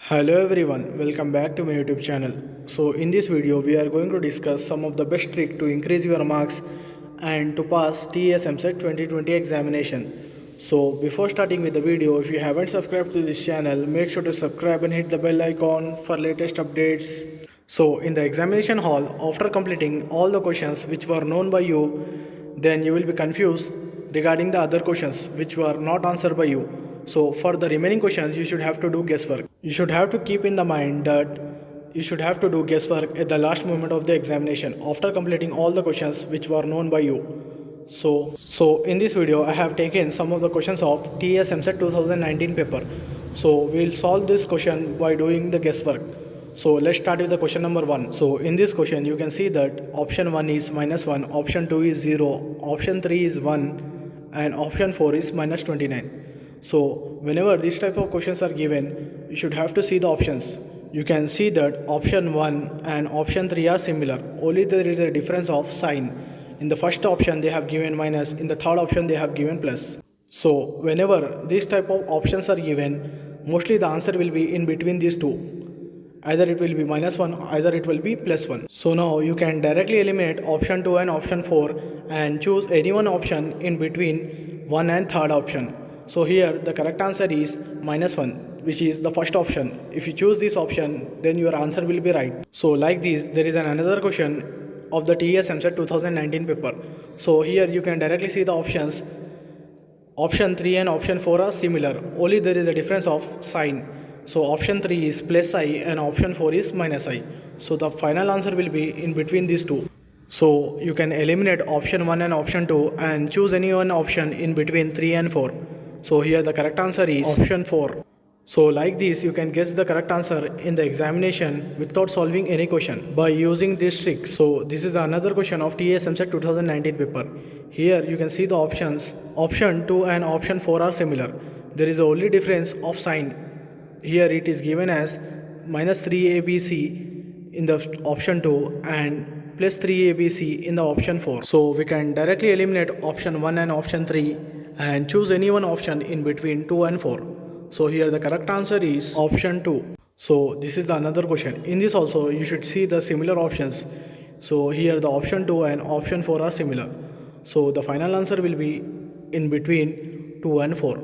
Hello everyone, welcome back to my YouTube channel. So in this video we are going to discuss some of the best trick to increase your marks and to pass TES MCET 2020 examination. So before starting with the video, if you haven't subscribed to this channel, make sure to subscribe and hit the bell icon for latest updates. So in the examination hall, after completing all the questions which were known by you, then you will be confused regarding the other questions which were not answered by you. So for the remaining questions, you should have to do guesswork. You should have to keep in the mind that you should have to do guesswork at the last moment of the examination after completing all the questions which were known by you. So in this video, I have taken some of the questions of TES MCET 2019 paper. So we'll solve this question by doing the guesswork. So let's start with the question number 1. So in this question, you can see that option 1 is -1, option 2 is 0, option 3 is 1, and option 4 is -29. So whenever these type of questions are given, you should have to see the options. You can see that option 1 and option 3 are similar, only there is a difference of sign. In the first option they have given minus, in the third option they have given plus. So whenever these type of options are given, mostly the answer will be in between these two. Either it will be -1, either it will be +1. So now you can directly eliminate option 2 and option 4 and choose any one option in between 1 and third option. So here the correct answer is -1, which is the first option. If you choose this option, then your answer will be right. So like this, there is another question of the TES MCET 2019 paper. So here you can directly see the options. Option 3 and option 4 are similar, only there is a difference of sign. So option 3 is +i and option 4 is -i. So the final answer will be in between these two. So you can eliminate option 1 and option 2 and choose any one option in between 3 and 4. So here the correct answer is option 4. So like this, you can guess the correct answer in the examination without solving any question by using this trick. So this is another question of TES MCET 2019 paper. Here you can see the options. Option 2 and option 4 are similar. There is only difference of sign. Here it is given as -3abc in the option 2 and +3abc in the option 4. So we can directly eliminate option 1 and option 3 and choose any one option in between 2 and 4. So here the correct answer is option 2. So this is the another question. In this also you should see the similar options. So here the option 2 and option 4 are similar. So the final answer will be in between 2 and 4.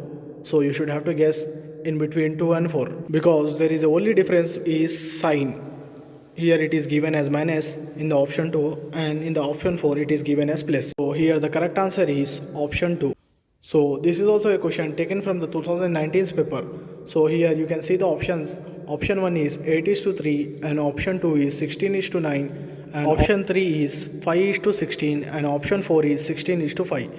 So you should have to guess in between 2 and 4 because there is only difference is sign. Here it is given as minus in the option 2 and in the option 4 it is given as plus. So here the correct answer is option 2. So this is also a question taken from the 2019 paper. So here you can see the options. Option 1 is 8:3 and option 2 is 16:9 and option 3 is 5:16 and option 4 is 16:5.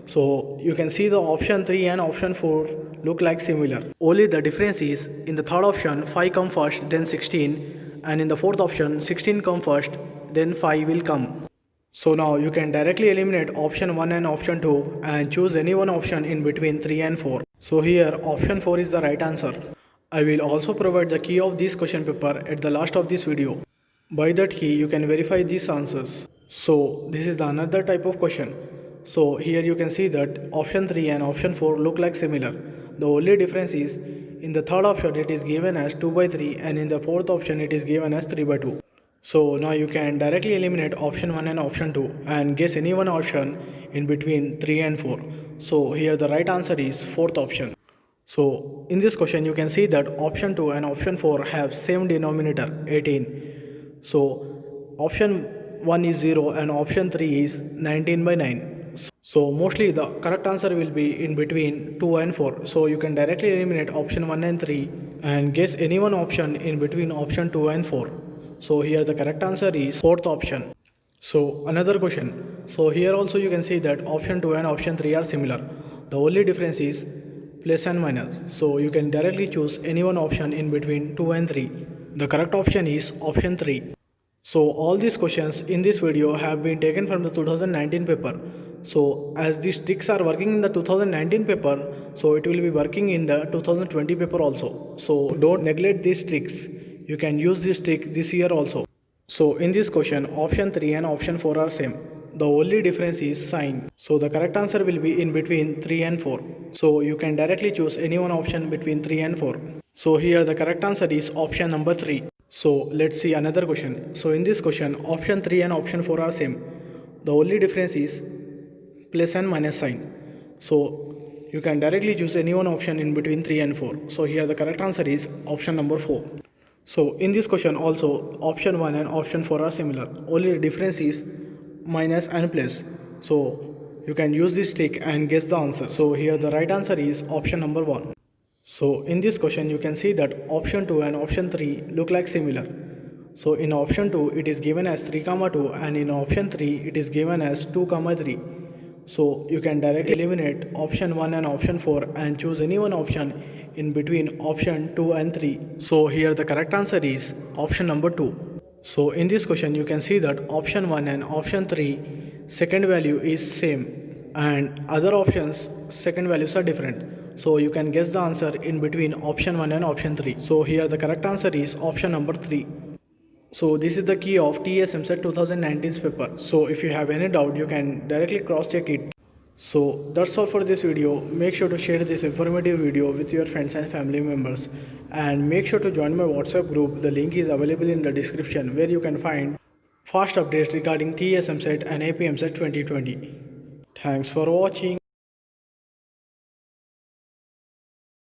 So you can see the option 3 and option 4 look like similar. Only the difference is in the third option 5 come first then 16 and in the fourth option 16 come first then 5 will come. So now you can directly eliminate option 1 and option 2 and choose any one option in between 3 and 4. So here option 4 is the right answer. I will also provide the key of this question paper at the last of this video. By that key you can verify these answers. So this is the another type of question. So here you can see that option 3 and option 4 look like similar. The only difference is in the third option it is given as 2/3 and in the fourth option it is given as 3/2. So now you can directly eliminate option 1 and option 2 and guess any one option in between 3 and 4. So here the right answer is fourth option. So in this question you can see that option 2 and option 4 have same denominator 18. So option 1 is 0 and option 3 is 19/9. So mostly the correct answer will be in between 2 and 4. So you can directly eliminate option 1 and 3 and guess any one option in between option 2 and 4. So here the correct answer is fourth option. So another question. So here also you can see that option 2 and option 3 are similar. The only difference is plus and minus. So you can directly choose any one option in between 2 and 3. The correct option is option 3. So all these questions in this video have been taken from the 2019 paper. So as these tricks are working in the 2019 paper, so it will be working in the 2020 paper also. So don't neglect these tricks. You can use this trick this year also. So in this question, option 3 and option 4 are same. The only difference is sign. So the correct answer will be in between 3 and 4. So you can directly choose any one option between 3 and 4. So here the correct answer is option number 3. So let's see another question. So in this question, option 3 and option 4 are same. The only difference is plus and minus sign. So you can directly choose any one option in between 3 and 4. So here the correct answer is option number 4. So in this question also option 1 and option 4 are similar. Only the difference is minus and plus. So you can use this trick and guess the answer. So here the right answer is option number 1. So in this question you can see that option 2 and option 3 look like similar. So in option 2 it is given as 3, 2 and in option 3 it is given as 2, 3. So you can directly eliminate option 1 and option 4 and choose any one option in between option 2 and 3. So here the correct answer is option number 2. So in this question you can see that option 1 and option 3 second value is same and other options second values are different. So you can guess the answer in between option 1 and option 3. So here the correct answer is option number 3. So this is the key of TS EAMCET 2019's paper. So if you have any doubt you can directly cross check it. So that's all for this video. Make sure to share this informative video with your friends and family members and make sure to join my WhatsApp group. The link is available in the description where you can find fast updates regarding TS EAMCET and AP EAMCET 2020. Thanks for watching.